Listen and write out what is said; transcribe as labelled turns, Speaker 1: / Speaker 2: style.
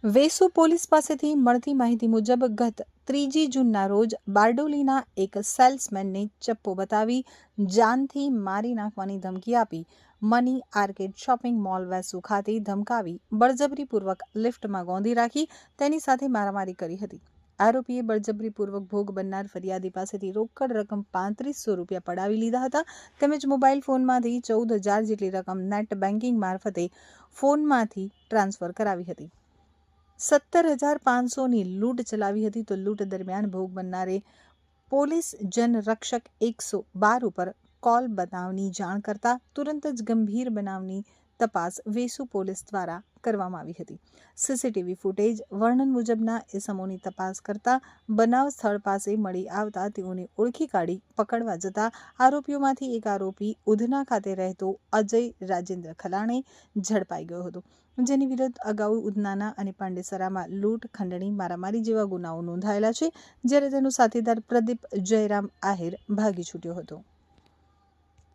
Speaker 1: Vesu police પાસેથી મળતી માહિતી મુજબ ગત 3 જૂનના રોજ બારડોલીના એક સેલ્સમેનને ચપ્પો બતાવી જાનથી મારી નાખવાની ધમકી આપી money arcade shopping mall Vesu ખાતે ધમકાવી બળજબરીપૂર્વક લિફ્ટમાં ગોંધી રાખી તેની સાથે મારામારી કરી હતી। આરોપીએ બળજબરીપૂર્વક ભોગ બનનાર ફરિયાદી પાસેથી રોકડ રકમ 3500 રૂપિયા પડાવી લીધા હતા તેમજ મોબાઈલ ફોનમાંથી 14,000 જેટલી રકમ નેટ બેન્કિંગ મારફતે ફોનમાંથી ટ્રાન્સફર કરાવી હતી। 17,500ની લૂંટ ચલાવી હતી તો લૂંટ દરમિયાન ભોગ બનનારે પોલીસ જનરક્ષક 112 ઉપર કોલ બનાવની જાણ કરતા તુરંત જ ગંભીર બનાવની તપાસ વેસુ પોલીસ દ્વારા કરવામાં આવી હતી। સીસીટીવી ફૂટેજ વર્ણન મુજબના ઇસમોની તપાસ કરતા બનાવ સ્થળ પાસે મળી આવતા તેઓને ઓળખી કાઢી પકડવા જતા આરોપીઓમાંથી એક આરોપી ઉધના ખાતે રહેતો અજય રાજેન્દ્ર ખલાણે ઝડપાઈ ગયો હતો, જેની વિરુદ્ધ અગાઉ ઉધનાના અને પાંડેસરામાં લૂંટ, ખંડણી, મારામારી જેવા ગુનાઓ નોંધાયેલા છે, જ્યારે તેનો સાથીદાર પ્રદીપ જયરામ આહિર ભાગી છૂટ્યો હતો।